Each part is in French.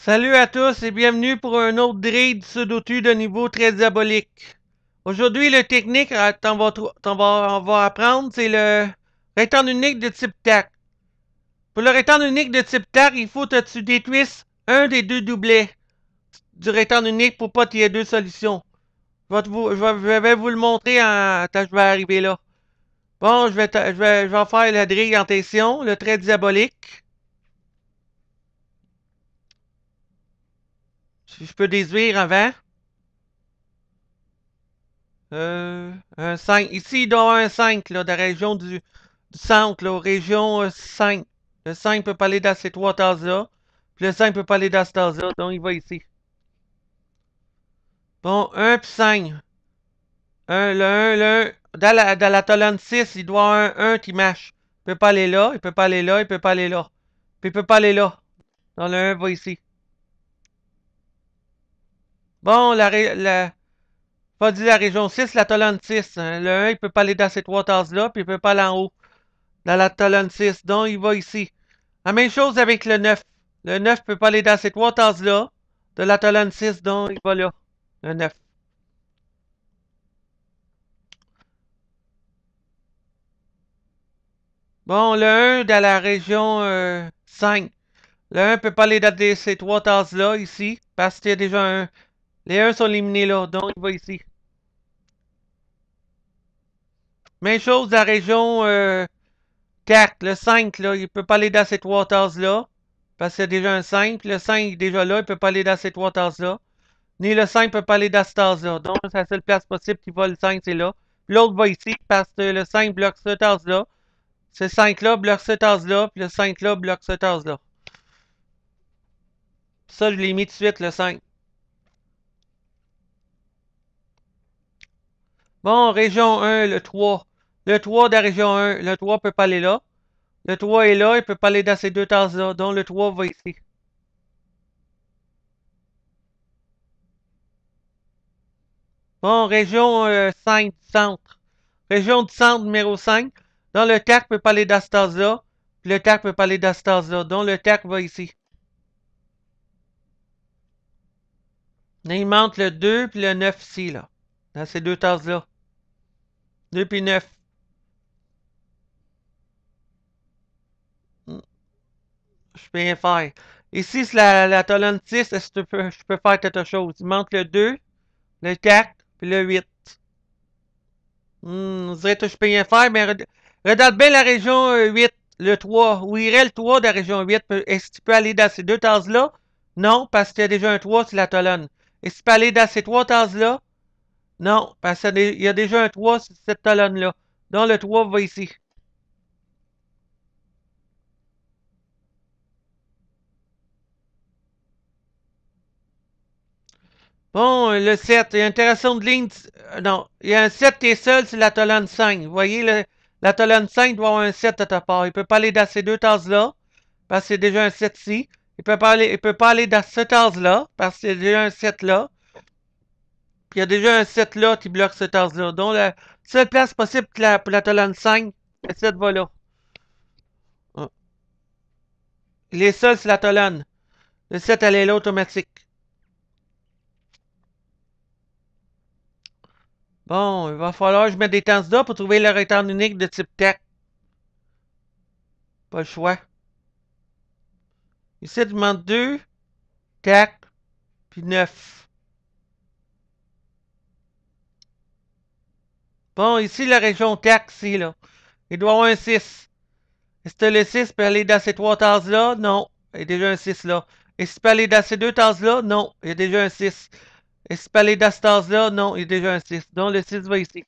Salut à tous et bienvenue pour un autre drill du Sudoku de niveau très diabolique. Aujourd'hui, le technique on va apprendre, c'est le rectangle unique de type TAC. Pour le rectangle unique de type TAC, il faut que tu détruises un des deux doublets du rectangle unique pour pas qu'il y ait deux solutions. Je vais vous le montrer quand je vais arriver là. Bon, je vais faire le drill en question, le trait diabolique. Si je peux déduire avant. Un 5. Ici, il doit y avoir un 5, là, de la région du centre, là, région 5. Le 5 peut pas aller dans ces trois tasses-là. Puis le 5 peut pas aller dans cette tasse-là, donc il va ici. Bon, 1 puis 5. Le 1. Dans la colonne 6, il doit y avoir un 1 qui marche. Il peut pas aller là, il peut pas aller là, il peut pas aller là. Puis il peut pas aller là. Donc le 1 va ici. Bon, pas dit la région 6, la colonne 6. Hein. Le 1, il peut pas aller dans ces trois tasses-là, puis il peut pas aller en haut. Dans la colonne 6. Donc, il va ici. La même chose avec le 9. Le 9 peut pas aller dans ces trois tasses-là. De la colonne 6, donc il va là. Le 9. Bon, le 1 dans la région 5. Le 1 peut pas aller dans ces trois tasses-là, ici. Parce qu'il y a déjà un. Les 1 sont éliminés là, donc il va ici. Même chose dans la région 4. Le 5, là, il peut pas aller dans ces trois tasses-là. Parce qu'il y a déjà un 5. Puis le 5 est déjà là, il peut pas aller dans ces trois tasses-là. Ni le 5 peut pas aller dans cette tasse-là. Donc, c'est la seule place possible qui va le 5, c'est là. L'autre va ici parce que le 5 bloque cette tasse-là. Ce 5-là bloque cette tasse-là. Puis le 5-là bloque cette tasse-là. Ça, je l'ai mis tout de suite, le 5. Bon, région 1, le 3. Le 3 de la région 1. Le 3 peut pas aller là. Le 3 est là, il peut pas aller dans ces deux tasses-là. Donc, le 3 va ici. Bon, région 5 du centre. Région du centre numéro 5. Donc, le TAC peut pas aller dans cette tasse-là. Puis le TAC peut pas aller dans cette tasse-là. Donc, le TAC va ici. Là, il manque le 2 puis le 9 ici, là. Dans ces deux tasses-là. 2 puis 9. Je peux rien faire. Ici, c'est la colonne 6. Est-ce que je peux faire quelque chose? Il manque le 2, le 4 puis le 8. On dirait que je peux rien faire, mais regarde bien la région 8, le 3. Où irait le 3 de la région 8? Est-ce que tu peux aller dans ces deux tasses-là? Non, parce qu'il y a déjà un 3 sur la colonne. Est-ce que tu peux aller dans ces trois tasses-là? Non, parce qu'il y a déjà un 3 sur cette colonne-là. Donc, le 3 va ici. Bon, le 7, il y a une interaction de ligne. Non, il y a un 7 qui est seul sur la colonne 5. Vous voyez, la colonne 5 doit avoir un 7 à ta part. Il ne peut pas aller dans ces deux tasses-là, parce que c'est déjà un 7 ici. Il peut pas aller dans cette tasse-là, parce que c'est déjà un 7 là. Puis il y a déjà un 7 là qui bloque cette tasse-là. Donc, la seule place possible pour la colonne 5, le 7 va là. Ah. Il est seul sur la colonne. Le 7, elle est là automatique. Bon, il va falloir que je mette des candidats pour trouver le rectangle unique de type TEC. Pas le choix. Ici, il demande 2, 4, puis 9. Bon, ici, la région TAC, ici, là. Il doit y avoir un 6. Est-ce que le 6 peut aller dans ces trois tasses-là? Non. Il y a déjà un 6 là. Est-ce qu'il peut aller dans ces deux tasses-là? Non. Il y a déjà un 6. Est-ce qu'il peut aller dans cette tasse-là? Non. Il y a déjà un 6. Donc, le 6 va ici.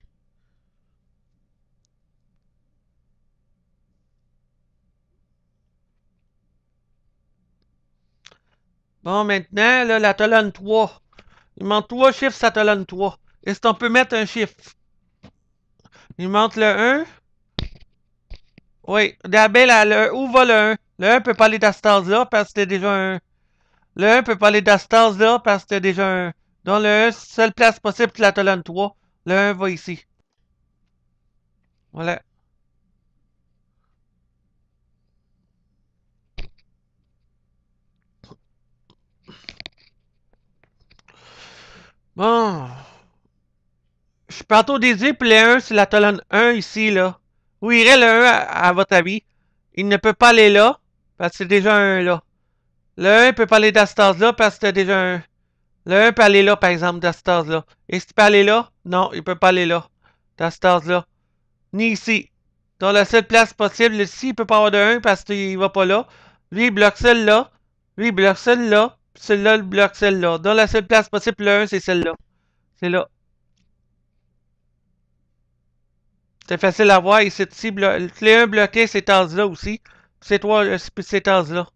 Bon, maintenant, là, la colonne 3. Il manque 3 chiffres sur la colonne 3. Est-ce qu'on peut mettre un chiffre? Il manque le 1. Oui. D'abord, où va le 1? Le 1 peut pas aller dans cette tasse-là parce que c'était déjà un. Le 1 peut pas aller dans cette tasse-là parce que c'était déjà un. Donc, le 1, seule place possible pour la colonne 3. Le 1 va ici. Voilà. Bon. Je peux auto-déduire pour le 1 sur la colonne 1 ici, là. Où irait le 1 à votre avis? Il ne peut pas aller là, parce que c'est déjà un là. Le 1 peut pas aller dans cet là parce que c'est déjà un. Le 1 peut aller là, par exemple, dans cet là. Est-ce qu'il peut aller là? Non, il peut pas aller là. Dans cet là. Ni ici. Dans la seule place possible, ici, il peut pas avoir de 1 parce qu'il va pas là. Lui, il bloque celle-là. Lui, il bloque celle-là. Celle-là, il bloque celle-là. Dans la seule place possible, le 1, c'est celle-là. C'est là. C'est facile à voir. Ici, les 1 bloqué, ces tases-là aussi. C'est 3, ces tases-là.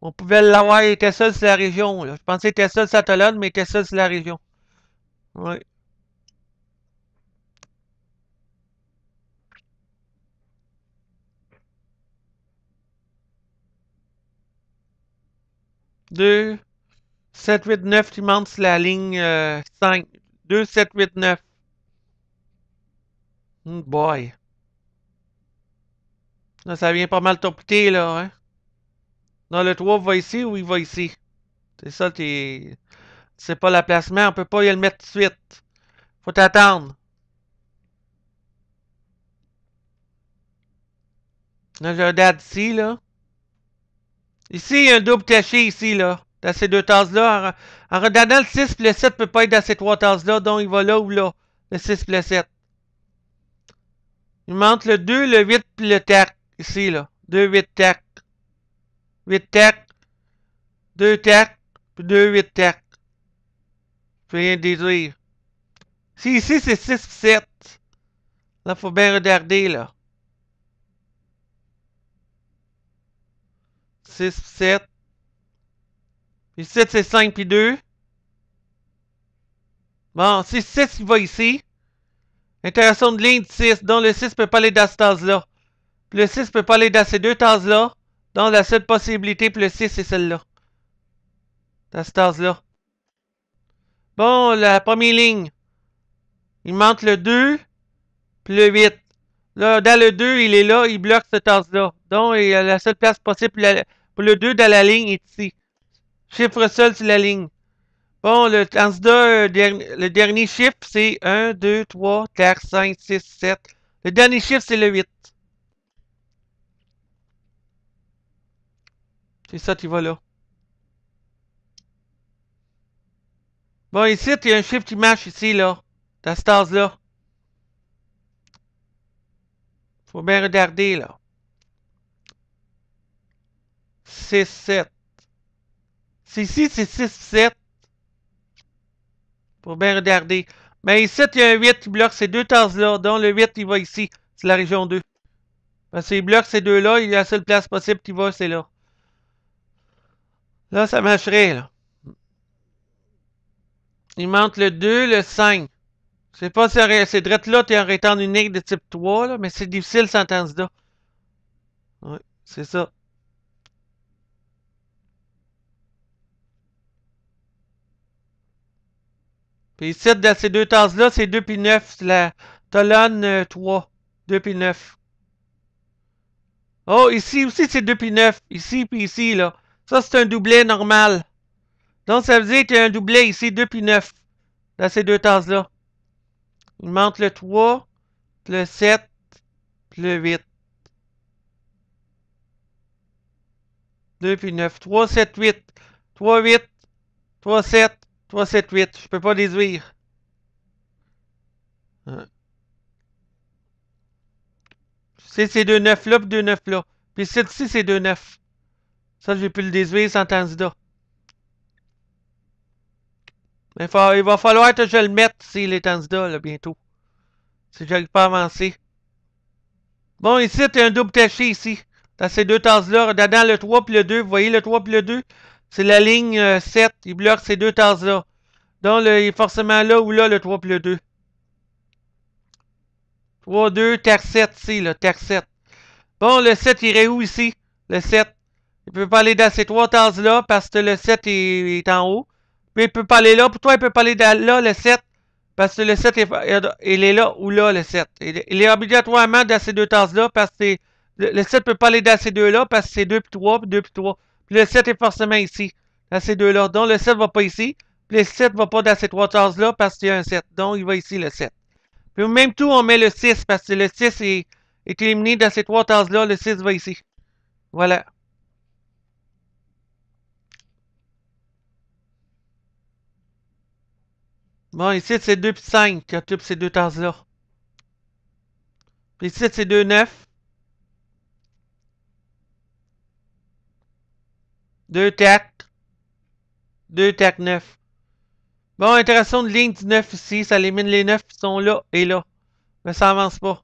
On pouvait l'avoir, il était seul sur la région. Là. Je pensais qu'il était seul sur Satellone, mais il était seul sur la région. Oui. Deux, 7, 8, 9, tu montes sur la ligne 5. 2, 7, 8, 9. Boy. Là, ça vient pas mal topiter, là, hein. Non, le 3 va ici ou il va ici? C'est ça, c'est pas le placement, on peut pas y le mettre tout de suite. Faut t'attendre. Là, j'ai un date ici, là. Ici, il y a un double taché ici, là. Dans ces deux tasses-là. En regardant le 6 et le 7 peut pas être dans ces trois tasses-là, donc il va là ou là. Le 6 et le 7. Il manque le 2, le 8 puis le tac. Ici, là. 2, 8 tac. 8 tac. 2 tac. Puis 2, 8 tac. Je peux rien déduire. Si ici, c'est 6 et 7. Là, faut bien regarder, là. 6 et 7. Puis 7, c'est 5 puis 2. Bon, si 6, il va ici. Interaction de ligne 6. Donc, le 6 peut pas aller dans cette tasse-là. Puis le 6 peut pas aller dans ces deux tases-là. Donc, la seule possibilité pour le 6, c'est celle-là. Dans cette tasse-là. Bon, la première ligne. Il manque le 2, puis le 8. Là, dans le 2, il est là, il bloque cette tasse-là. Donc, la seule place possible pour le 2 dans la ligne est ici. Chiffre seul sur la ligne. Bon, le candidat, le dernier chiffre, c'est 1, 2, 3, 4, 5, 6, 7. Le dernier chiffre, c'est le 8. C'est ça qui va là. Bon, ici, il y a un chiffre qui marche ici, là. Dans cette tasse-là. Faut bien regarder, là. 6, 7. Si ici, c'est 6, 7. Faut bien regarder. Mais ici, il y a un 8 qui bloque ces deux tasses-là. Donc, le 8, il va ici. C'est la région 2. Parce qu'il bloque ces deux-là. Il y a la seule place possible qui va, c'est là. Là, ça marcherait, là. Il manque le 2, le 5. Je sais pas si c'est drette là, tu es en rectangle unique de type 3, là, mais c'est difficile sans candidat. Oui, c'est ça. Puis ici, dans ces deux tasses-là, c'est 2 puis 9. C'est la colonne 3. 2 puis 9. Oh, ici aussi, c'est 2 puis 9. Ici puis ici, là. Ça, c'est un doublet normal. Donc, ça veut dire qu'il y a un doublet ici, 2 puis 9. Dans ces deux tasses-là. Il manque le 3, le 7, puis le 8. 2 puis 9. 3, 7, 8. 3, 8. 3, 7. 3, 7, 8. Je peux pas déduire. C'est ces deux 9 là, puis deux 9 là. Puis ici, c'est deux 9. Ça, j'ai pu le déduire sans candidat. Mais il va falloir que je le mette ici, les candidats, là, bientôt. Si j'arrive pas à avancer. Bon, ici, tu as un double taché ici. Dans ces deux tasses-là, dans le 3 puis le 2. Vous voyez le 3 puis le 2? C'est la ligne 7. Il bloque ces deux tasses-là. Donc, il est forcément là ou là, le 3 puis le 2. 3, 2, terre 7 ici, là, terre 7. Bon, le 7 irait où ici? Le 7. Il peut pas aller dans ces trois tasses-là parce que le 7 est en haut. Puis il peut pas aller là. Pourquoi il peut pas aller là, le 7? Parce que le 7, il est là ou là, le 7. Il est obligatoirement dans ces deux tasses-là parce que le 7 peut pas aller dans ces deux-là parce que c'est 2 puis 3, puis 2 puis 3. Puis le 7 est forcément ici, dans ces deux-là. Donc le 7 va pas ici. Puis le 7 va pas dans cette Waters-là parce qu'il y a un 7. Donc, il va ici le 7. Puis même tout, on met le 6 parce que le 6 est éliminé dans cette Waters-là. Le 6 va ici. Voilà. Bon, ici, c'est 2 puis 5 qui occupent ces deux tasses-là. Puis ici, c'est 2, 9. 2 tac. 2 tac 9. Bon, interaction de ligne 19 ici. Ça élimine les 9 qui sont là et là. Mais ça avance pas.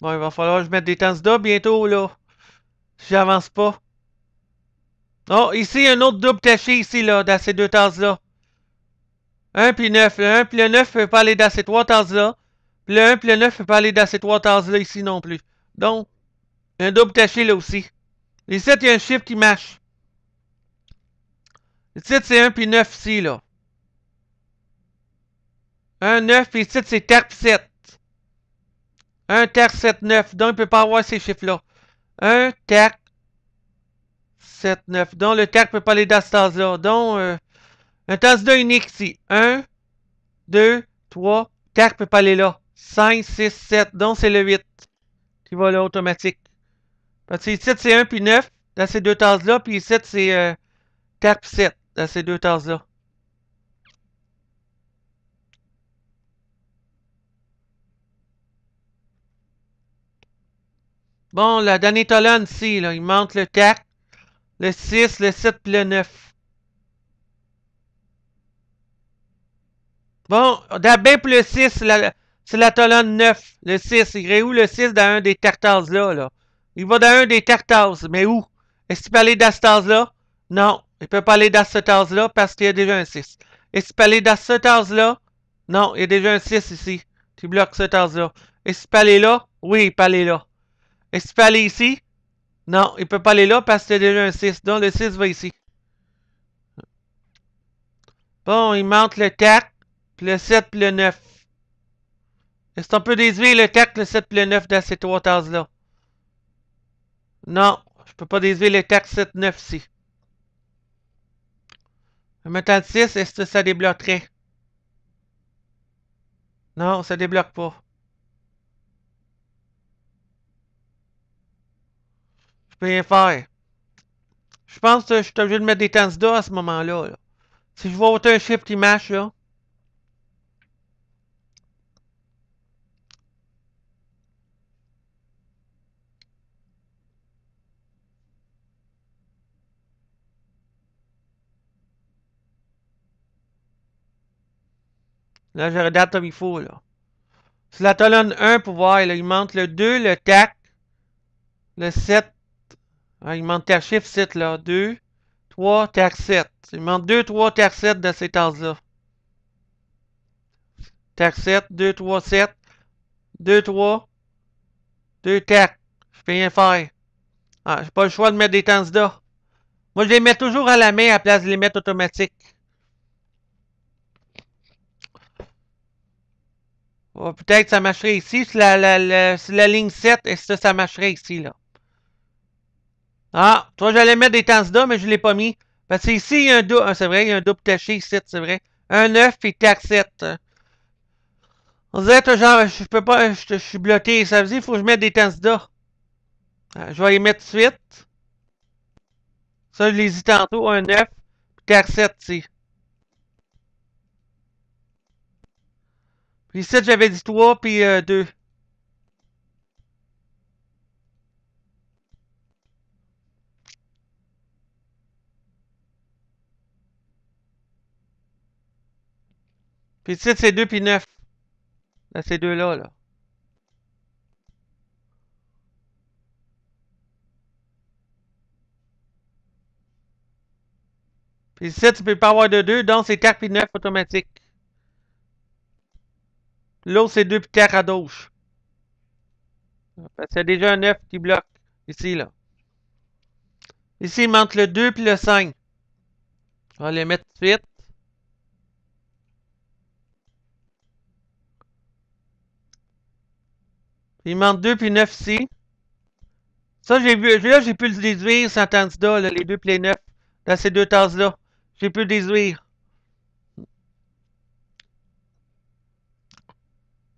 Bon, il va falloir que je mette des temps de bientôt, là. Si j'avance pas. Oh, ici, il y a un autre double taché ici, là, dans ces deux tasses-là. 1 puis 9. Le 1 puis le 9 ne peut pas aller dans ces trois tasses-là. Puis le 1 puis le 9 ne peut pas aller dans ces trois tasses-là ici non plus. Donc, un double taché là aussi. Ici, il y a un chiffre qui marche. Ici, c'est 1 puis 9 ici, là. 1, 9, puis ici, c'est TARP 7. 1 TARP 7, 9. Donc, il ne peut pas avoir ces chiffres-là. 1 TARP 7, 9. Donc, le TARP ne peut pas aller dans ce tasse-là. Donc, un tasse-là unique ici. 1, 2, 3. TARP ne peut pas aller là. 5, 6, 7. Donc, c'est le 8 qui va là automatique. Parce que ici, c'est 1 puis 9 dans ces deux tasses-là. Puis ici, c'est 4 puis 7 dans ces deux tasses-là. Bon, la dernière colonne ici, là, il manque le 4, le 6, le 7 puis le 9. Bon, d'abord pour le 6, c'est la colonne 9. Le 6, il irait où le 6 dans un des tartasses là? Il va dans un des tartasses, mais où? Est-ce qu'il peut aller dans cette tasse-là? Non, il ne peut pas aller dans cette tasse-là parce qu'il y a déjà un 6. Est-ce qu'il peut aller dans cette tasse-là? Non, il y a déjà un 6 ici. Tu bloques cette tasse-là. Est-ce qu'il peut aller là? Oui, il peut aller là. Est-ce qu'il peut aller ici? Non, il ne peut pas aller là parce qu'il y a déjà un 6. Donc le 6 va ici. Bon, il manque le 4, puis le 7, puis le 9. Est-ce qu'on peut déduire le 4, le 7, puis le 9 dans ces trois tasses-là? Non, je peux pas déduire le 4, 7, 9 ici. Maintenant le 6, est-ce que ça débloquerait? Non, ça débloque pas. Je peux rien faire. Je pense que je suis obligé de mettre des candidats à ce moment-là. Là. Si je vois autant un chiffre qui marche, là. Là, je regarde comme il faut, là. C'est la colonne 1 pour voir, là. Il manque le 2, le 4, le 7. Ah, il manque tes chiffre 7, là. 2, 3, TAC 7. Il manque 2, 3, TAC 7 de ces tasses-là. TAC 7, 2, 3, 7. 2, 3, 2 TAC. Je peux rien faire. Ah, j'ai pas le choix de mettre des candidats. Moi, je les mets toujours à la main à la place de les mettre automatiques. Oh, peut-être que ça marcherait ici. C'est la ligne 7. Est-ce que ça marcherait ici, là? Ah, toi, j'allais mettre des candidats, mais je ne l'ai pas mis. Parce que ici, il y a un double. Ah, c'est vrai, il y a un double taché ici, c'est vrai. Un 9 et TAC 7. On dirait que genre, je peux pas, je suis bloqué. Ça veut dire qu'il faut que je mette des candidats. Ah, je vais les mettre tout de suite. Ça, je les ai tantôt. Un 9 puis TAC 7 ici. Puis ici, j'avais dit 3 puis 2. Puis ici, c'est 2 puis 9. Là, ces deux-là, là. Puis ici, tu peux pas avoir de 2, donc c'est 4 puis 9 automatique. L'autre, c'est 2 puis 4 à gauche. C'est déjà un 9 qui bloque. Ici, là. Ici, il manque le 2 puis le 5. On va les mettre tout de suite. Il manque 2 puis 9 ici. Ça, j'ai vu. Là, j'ai pu le déduire sans candidat, là, les deux play 9. Dans ces deux tasses-là. J'ai pu le déduire.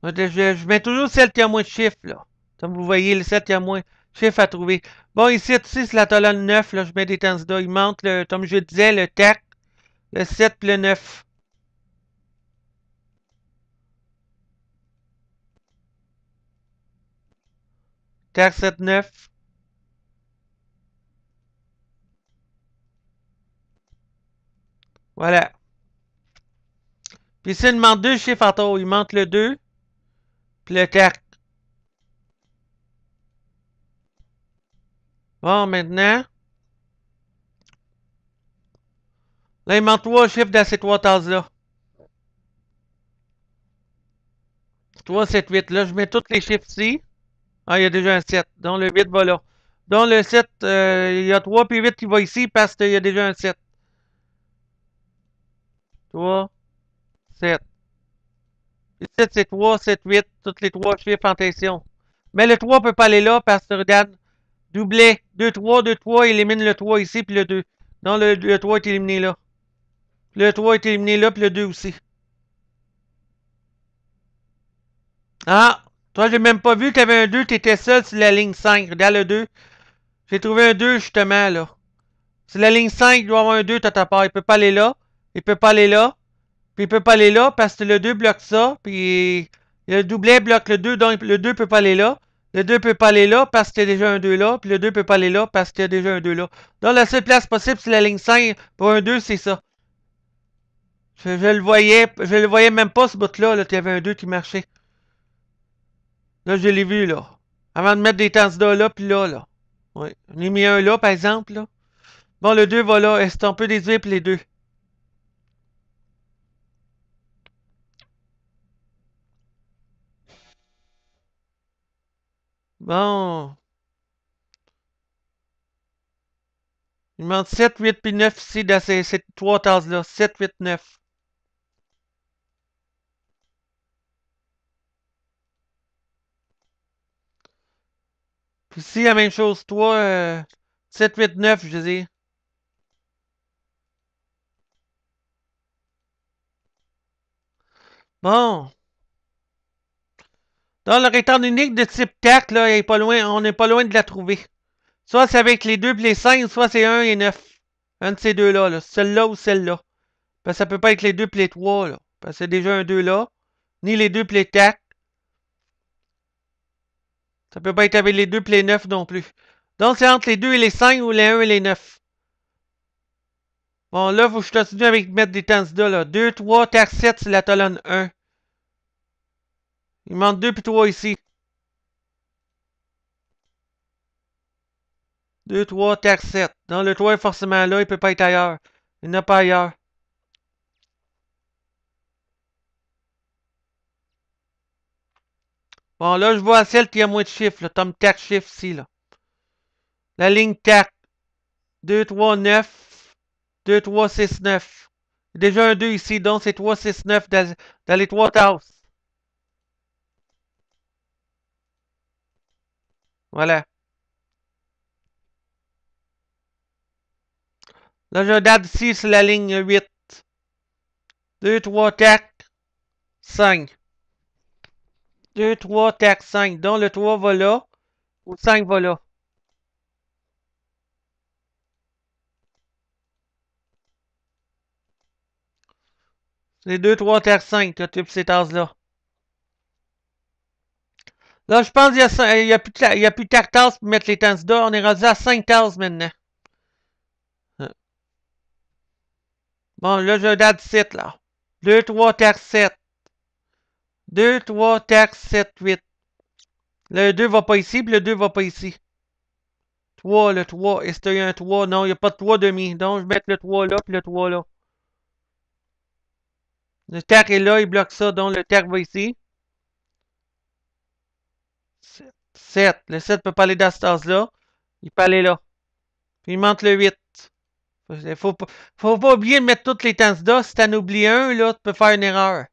Je mets toujours celle qui a moins de chiffres, là. Comme vous voyez, le 7 qui a moins de chiffres à trouver. Bon, ici, c'est la colonne 9, là, je mets des candidats. Il manque, comme je disais, le TAC, le 7 et le 9. TAC 7, 9. Voilà. Puis ici, il manque deux chiffres en tout. Il manque le 2 puis le TAC. Bon, maintenant, là, il manque trois chiffres dans ces trois tasses-là. 3, 7, 8. Là, je mets tous les chiffres ici. Ah, il y a déjà un 7. Donc, le 8 va là. Donc, le 7, il y a 3 puis 8 qui va ici parce qu'il y a déjà un 7. 3, 7. Puis 7, c'est 3, 7, 8. Tous les trois chiffres en tension. Mais le 3 ne peut pas aller là parce que, regarde, doublet. 2, 3, 2, 3, élimine le 3 ici puis le 2. Donc, le 3 est éliminé là. Le 3 est éliminé là puis le 2 aussi. Ah! Toi, j'ai même pas vu que tu avais un 2, tu étais seul sur la ligne 5. Regarde le 2. J'ai trouvé un 2 justement là. C'est la ligne 5, il doit y avoir un 2 à ta part. Il peut pas aller là. Il peut pas aller là. Puis il peut pas aller là parce que le 2 bloque ça. Puis le doublet bloque le 2, donc le 2 peut pas aller là. Le 2 peut pas aller là parce qu'il y a déjà un 2 là. Puis le 2 peut pas aller là parce qu'il y a déjà un 2 là. Donc la seule place possible, c'est la ligne 5. Pour un 2, c'est ça. Je le voyais même pas ce bout-là, là, qu'il y avait un 2 qui marchait. Là, je l'ai vu, là. Avant de mettre des candidats là, puis là, là. Oui. On a mis un là, par exemple, là. Bon, le 2 va là. Est-ce qu'on peut déduire pour les deux? Bon. Il manque 7, 8 puis 9 ici dans ces trois tasses-là. 7, 8, 9. Puis ici, la même chose. 3, 7, 8, 9, je dis. Bon. Dans le rectangle unique de type 4, là, il est pas loin, on n'est pas loin de la trouver. Soit c'est avec les 2 puis les 5, soit c'est 1 et 9. Un de ces deux-là, là. Celle-là ou celle-là. Parce que ça peut pas être les 2 puis les 3, là. Parce que c'est déjà un 2 là. Ni les 2 puis les 4. Ça peut pas être avec les 2 puis les 9 non plus. Donc c'est entre les 2 et les 5 ou les 1 et les 9. Bon, là, faut que je continue avec mettre des candidats, là. 2, 3, 4, 7, c'est la colonne 1. Il manque 2 puis 3 ici. 2, 3, 4, 7. Donc le 3 est forcément là, il peut pas être ailleurs. Il n'a pas ailleurs. Bon, là, je vois celle qui a moins de chiffres, là. Comme 4 chiffres ici, là. La ligne 4. 2, 3, 9. 2, 3, 6, 9. Déjà un 2 ici, donc c'est 3, 6, 9 dans les trois tasses. Voilà. Là, je regarde ici sur la ligne 8. 2, 3, 4, 5. 2, 3, 4, 5. Donc le 3 va là, ou 5 va là. C'est 2, 3, 4, 5, tu as ces tasses-là. Là, je pense qu'il n'y a plus 4 tasses pour mettre les candidats. On est rendu à 5 tasses maintenant. Bon, là, je regarde 7, là. 2, 3, 4, 7. 2, 3, 4, 7, 8. Le 2 va pas ici, puis le 2 va pas ici. 3, le 3. Est-ce qu'il y a un 3? Non, il n'y a pas de 3 demi. Donc, je vais mettre le 3 là, puis le 3 là. Le tac est là, il bloque ça. Donc, le tac va ici. 7. Le 7 peut pas aller dans ce tasse-là. Il peut aller là. Puis, il manque le 8. Faut pas oublier de mettre toutes les candidats. Si t'en oublies un, là, tu peux faire une erreur.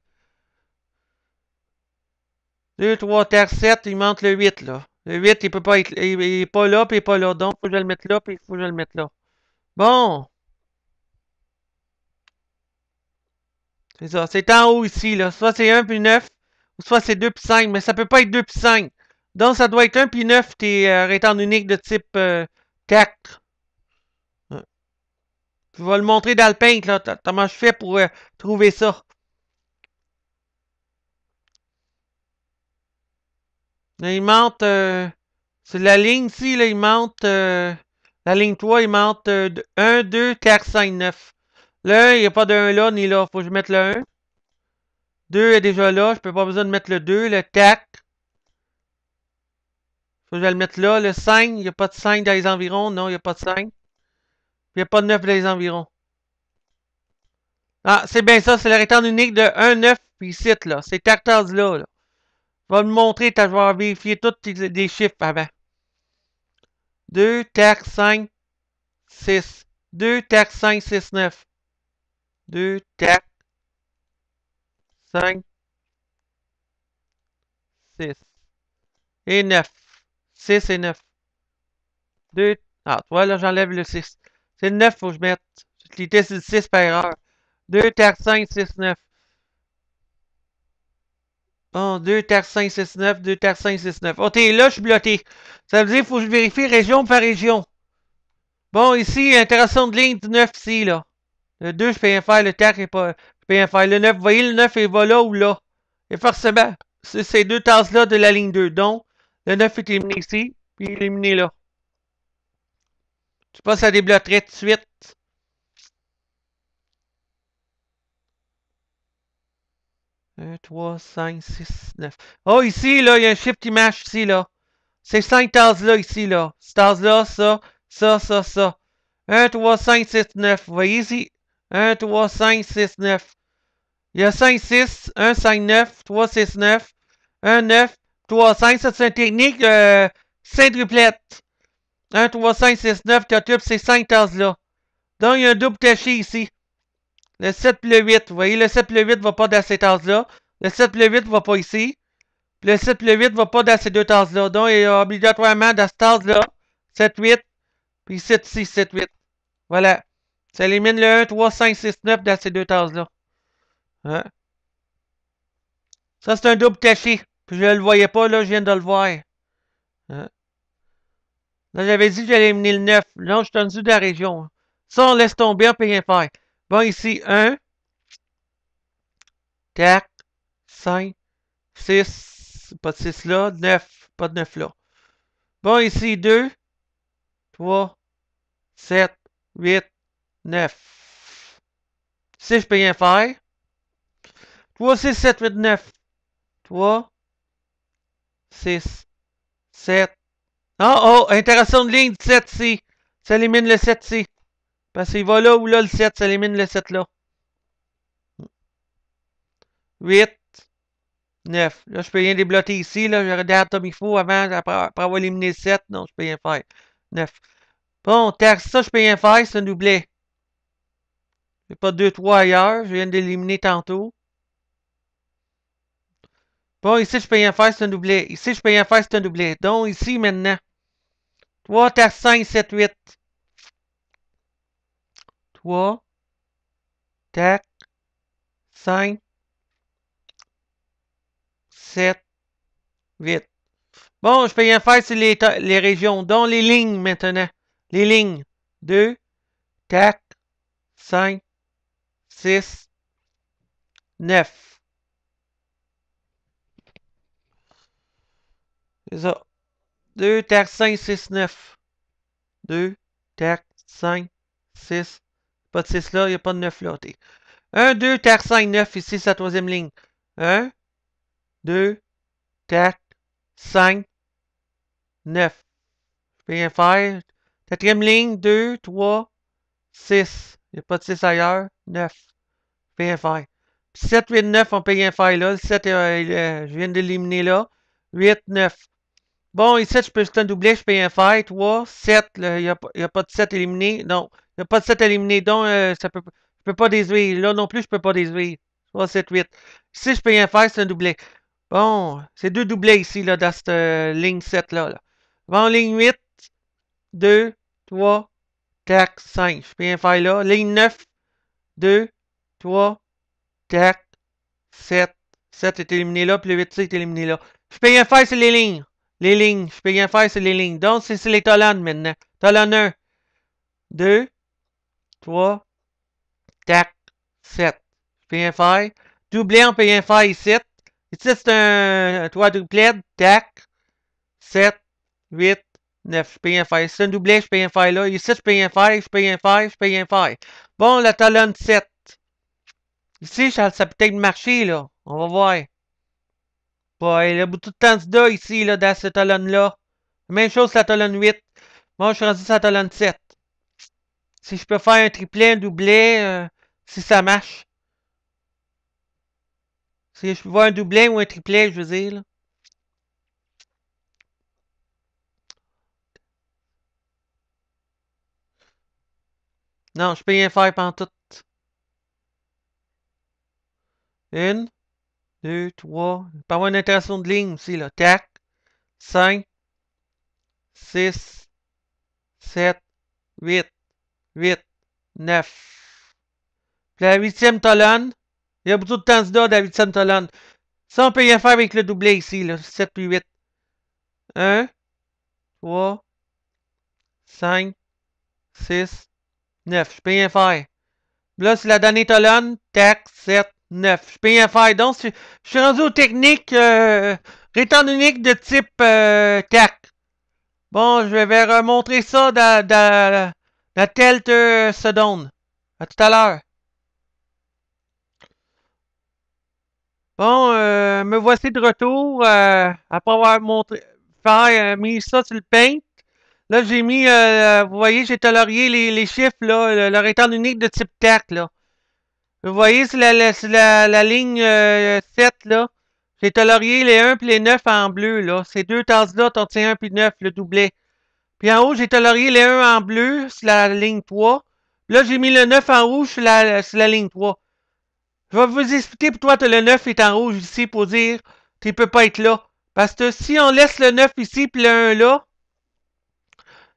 2, 3, 4, 7. Il manque le 8, là. Le 8, il peut pas être. Il est pas là, puis il est pas là. Donc, faut que je le mette là, puis il faut que je le mette là. Bon. C'est ça. C'est en haut ici, là. Soit c'est 1 puis 9, ou soit c'est 2 puis 5, mais ça peut pas être 2 puis 5. Donc, ça doit être 1 puis 9, tes rectangles uniques de type 4. Je vais le montrer dans le paint, là. Comment je fais pour trouver ça. Là, il monte. C'est la ligne ici, là, il monte. La ligne 3, il monte 1, 2, 4, 5, 9. Le 1, il n'y a pas de 1 là ni là. Faut que je mette le 1. 2 est déjà là. Je peux pas besoin de mettre le 2. Le 4. Faut que je le mette là. Le 5, il n'y a pas de 5 dans les environs. Non, il n'y a pas de 5. Il n'y a pas de 9 dans les environs. Ah, c'est bien ça. C'est le rectangle unique de 1, 9. Puis ici, là. C'est 14 là, là. Je vais me montrer. Je vais vérifier tous les chiffres avant. 2, 4, 5, 6. 2, 4, 5, 6, 9. 2, 4, 5, 6. Et 9. 6 et 9. 2. Ah, tu vois, là, j'enlève le 6. C'est le 9, faut que je mette. J'ai cliqué sur le 6 par erreur. 2, 4, 5, 6, 9. Bon, 2, 4, 5, 6, 9. 2, 4, 5, 6, 9. Ok, là, je suis bloqué. Ça veut dire qu'il faut que je vérifie région par région. Bon, ici, interaction de ligne du 9 ici, là. Le 2, je peux rien faire. Le 4, je peux rien faire. Le 9, vous voyez, le 9, il va là ou là. Et forcément, c'est ces deux tasses-là de la ligne 2. Donc, le 9 est éliminé ici, puis éliminé là. Je sais pas si ça débloquerait tout de suite. 1, 3, 5, 6, 9. Oh, ici, là, il y a un shift image ici, là. Ces 5 tasses-là, ici, là. Cette tasse-là, ça, ça, ça, ça. 1, 3, 5, 6, 9. Vous voyez ici? 1, 3, 5, 6, 9. Il y a 5, 6, 1, 5, 9, 3, 6, 9, 1, 9, 3, 5. Ça, c'est une technique 5 triplettes. 1, 3, 5, 6, 9, tu occupes ces 5 tasses-là. Donc, il y a un double caché ici. Le 7 et le 8. Vous voyez, le 7 et le 8 ne va pas dans ces tasses-là. Le 7 et le 8 ne va pas ici. Puis le 7 et le 8 ne va pas dans ces deux tasses-là. Donc, il y a obligatoirement dans cette tasse-là, 7, 8, puis 7, 6, 7, 8. Voilà. Ça élimine le 1, 3, 5, 6, 9 dans ces deux tasses-là. Hein? Ça, c'est un double caché. Puis je ne le voyais pas, là, je viens de le voir. Hein? Là, j'avais dit que j'allais éliminer le 9. Là, je suis en dessous de la région. Ça, on laisse tomber, on peut rien faire. Bon, ici, 1, 4, 5, 6, pas de 6 là, 9, pas de 9 là. Bon, ici, 2, 3, 7, 8, 9. Ici, je peux rien faire. 3, 6, 7, 8, 9. 3, 6, 7. Oh, interaction de ligne 7 ici. Ça élimine le 7 ici. Parce qu'il va là ou là le 7, ça élimine le 7 là. 8, 9. Là, je peux rien débloquer ici. Là, je regarde comme il faut avant, après avoir éliminé le 7. Non, je peux rien faire. 9. Bon, taxe, ça, je peux rien faire, c'est un doublet. J'ai pas 2, 3 ailleurs. Je viens d'éliminer tantôt. Bon, ici, je peux rien faire, c'est un doublet. Ici, je peux rien faire, c'est un doublet. Donc, ici, maintenant. 3, 4, 5, 7, 8. 3, 4, 5, 7, 8. Bon, je peux rien faire sur les régions. Donc, les lignes, maintenant. Les lignes. 2, 4, 5, 6, 9. C'est ça. 2, 4, 5, 6, 9. 2, 4, 5, 6. Pas de 6 là, il n'y a pas de 9 là. 1, 2, 4, 5, 9. Ici, c'est la troisième ligne. 1, 2, 4, 5, 9. Je peux rien faire. Quatrième ligne, 2, 3, 6. Il n'y a pas de 6 ailleurs. 9. Je peux rien faire. 7, 8, 9, on peut rien faire là. Le 7, je viens d'éliminer là. 8, 9. Bon, ici, je peux juste un doubler, je peux rien faire. 3, 7, il n'y a pas de 7 éliminé. Non, il n'y a pas de 7 éliminé. Donc, je peux pas déduire. Là non plus, je peux pas déduire. 3, 7, 8. Ici, je peux rien faire, c'est un doublet. Bon, c'est deux doublés ici, là, dans cette ligne 7-là. Là. Bon, ligne 8, 2, 3, tac, 5. Je peux bien faire là. Ligne 9, 2, 3, tac, 7. 7 est éliminé là, puis le 8 est éliminé là. Je peux rien faire, c'est les lignes. Les lignes. Je peux rien faire, c'est les lignes. Donc, c'est les tolonnes maintenant. Tolonne 1, 2, 3, tac, 7. Je peux rien faire. Doublé, on peut rien faire ici. Ici, c'est un 3 doublette, tac, 7, 8, 9. Je peux rien faire. C'est un doublé, je peux rien faire là. Ici, je peux rien faire, je peux rien faire, je peux rien faire. Bon, la talonne 7. Ici, ça peut peut-être marcher, là. On va voir. Ouais, il y a beaucoup de candidat ici, là, dans cette talonne-là. Même chose que la talonne 8. Moi, je suis rendu sur la talonne 7. Si je peux faire un triplet, un doublet, si ça marche. Si je peux voir un doublet ou un triplet, je veux dire, là. Non, je peux rien faire pendant tout. 1, 2, 3. Je peux avoir une interaction de ligne aussi, là. Tac. 5, 6, 7, 8, 8, 9. Puis la huitième colonne, il y a beaucoup de candidats dans la huitième colonne. Ça, on peut rien faire avec le doublé ici, là. 7 puis 8. 1, 3, 5, 6, 9. Je peux rien faire. Là, c'est la dernière colonne. Tac, 7, 9. Je peux rien faire. Donc, je suis rendu aux techniques rétendre unique de type tac. Bon, je vais remontrer ça dans quelques secondes. À tout à l'heure. Bon, me voici de retour après avoir mis ça sur le paint. Là, j'ai mis, vous voyez, j'ai colorié les chiffres, là, le rectangle unique de type TAC, là. Vous voyez, c'est la ligne 7, là. J'ai colorié les 1 et les 9 en bleu, là. Ces deux tasses-là, t'en tiens 1 puis 9, le doublet. Puis en haut, j'ai colorié les 1 en bleu sur la ligne 3. Là, j'ai mis le 9 en rouge sur la ligne 3. Je vais vous expliquer pourquoi le 9 est en rouge ici pour dire qu'il ne peut pas être là. Parce que si on laisse le 9 ici puis le 1 là,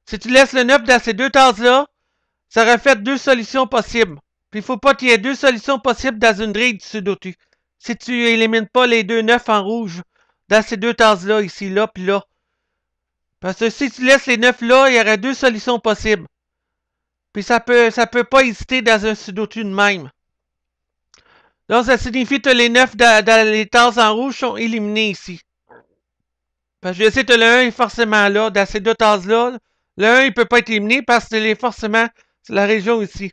si tu laisses le 9 dans ces deux tasses-là, ça aurait fait deux solutions possibles. Puis il ne faut pas qu'il y ait deux solutions possibles dans une grille du Sudoku. Si tu élimines pas les deux 9 en rouge dans ces deux tasses-là, ici, là, puis là. Parce que si tu laisses les 9 là, il y aurait deux solutions possibles. Puis ça peut pas exister dans un Sudoku de même. Donc ça signifie que les 9 dans les tasses en rouge sont éliminés ici. Parce que je sais que le 1 est forcément là, dans ces deux tasses-là. Le 1, il ne peut pas être éliminé parce qu'il est forcément sur la région ici.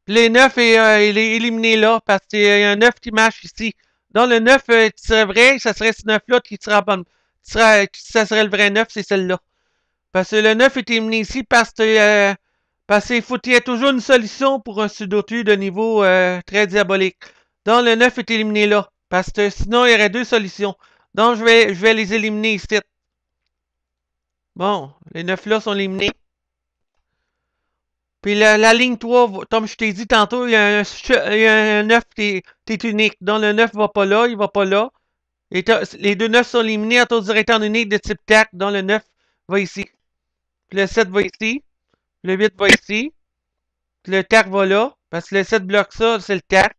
Les 9, il est éliminé là, parce qu'il y a un 9 qui marche ici. Donc, le 9 qui serait vrai, ça serait ce 9-là qui sera bonne. Ça serait le vrai 9, c'est celle-là. Parce que le 9 est éliminé ici parce qu'il faut qu'il y ait toujours une solution pour un Sudoku de niveau très diabolique. Donc, le 9 est éliminé là. Parce que sinon, il y aurait deux solutions. Donc, je vais les éliminer ici. Bon, les 9 là sont éliminés. Puis la ligne 3, comme je t'ai dit tantôt, il y a un 9 qui est unique. Donc le 9 va pas là, il va pas là. Et les deux 9 sont éliminés à cause du rectangle unique de type TAC. Donc le 9 va ici. Puis le 7 va ici. Le 8 va ici. Puis le TAC va là. Parce que le 7 bloque ça, c'est le TAC.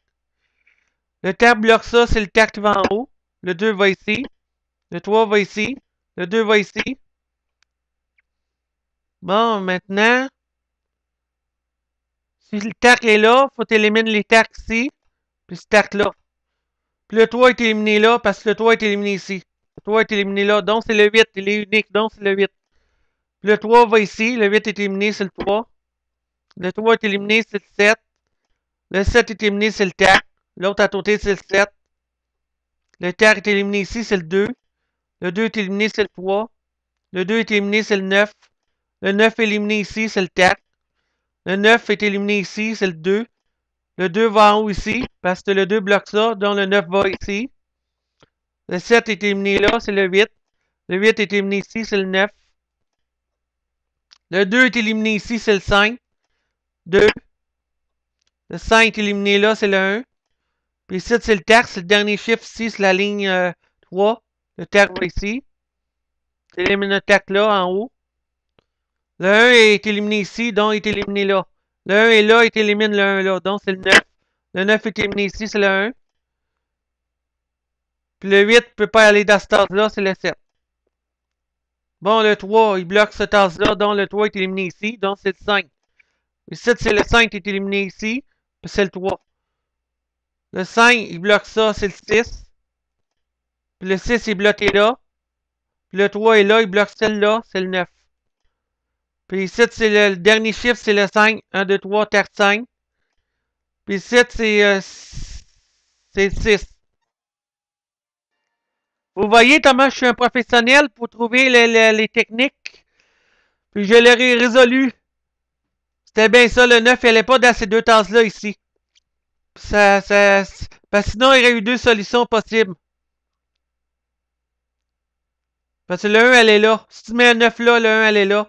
Le TAC bloque ça, c'est le TAC qui va en haut. Le 2 va ici. Le 3 va ici. Le 2 va ici. Bon, maintenant, si le TAC est là, il faut éliminer les TAC ici. Puis ce TAC là. Puis le 3 est éliminé là parce que le 3 est éliminé ici. Le 3 est éliminé là, donc c'est le 8. Il est unique, donc c'est le 8. Puis le 3 va ici, le 8 est éliminé, c'est le 3. Le 3 est éliminé, c'est le 7. Le 7 est éliminé, c'est le 4. L'autre à côté, c'est le 7. Le 4 est éliminé ici, c'est le 2. Le 2 est éliminé, c'est le 3. Le 2 est éliminé, c'est le 9. Le 9 est éliminé ici, c'est le 4. Le 9 est éliminé ici, c'est le 2. Le 2 va en haut ici, parce que le 2 bloque ça, donc le 9 va ici. Le 7 est éliminé là, c'est le 8. Le 8 est éliminé ici, c'est le 9. Le 2 est éliminé ici, c'est le 5. 2. Le 5 est éliminé là, c'est le 1. Puis ici, c'est le tertre. Le dernier chiffre ici, c'est la ligne 3. Le tertre va ici. Tu élimines le tertre là, en haut. Le 1 est éliminé ici, donc il est éliminé là. Le 1 est là, il élimine le 1 là, donc c'est le 9. Le 9 est éliminé ici, c'est le 1. Puis le 8 ne peut pas aller dans ce tasse-là, c'est le 7. Bon, le 3, il bloque ce tasse-là, donc le 3 est éliminé ici, donc c'est le 5. Ici, c'est le 5 qui est éliminé ici, puis c'est le 3. Le 5, il bloque ça, c'est le 6. Puis le 6 est bloqué là. Puis le 3 est là, il bloque celle-là, c'est le 9. Puis ici, c'est le dernier chiffre, c'est le 5. 1, 2, 3, terre 5. Puis ici, c'est 6. Vous voyez comment je suis un professionnel pour trouver les techniques. Puis je l'ai résolu. C'était bien ça, le 9, il n'allait pas dans ces deux tasses-là ici. Parce que sinon, il y aurait eu deux solutions possibles. Parce que le 1, elle est là. Si tu mets un 9 là, le 1, elle est là.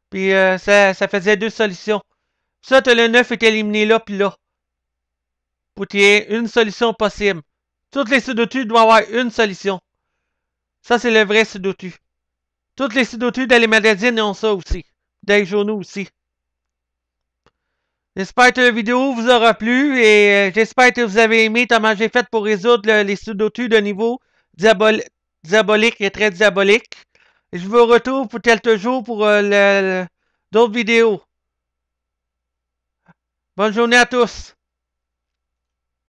Puis ça faisait deux solutions. Ça, le 9 est éliminé là, puis là. Pour qu'il y ait une solution possible. Toutes les sudoku doivent avoir une solution. Ça, c'est le vrai sudoku. Toutes les sudoku dans les magazines ont ça aussi. Dans les journaux aussi. J'espère que la vidéo vous aura plu et j'espère que vous avez aimé comment j'ai fait pour résoudre les sudoku de niveau diabolique et très diabolique. Et je vous retrouve pour quelques jours pour d'autres vidéos. Bonne journée à tous.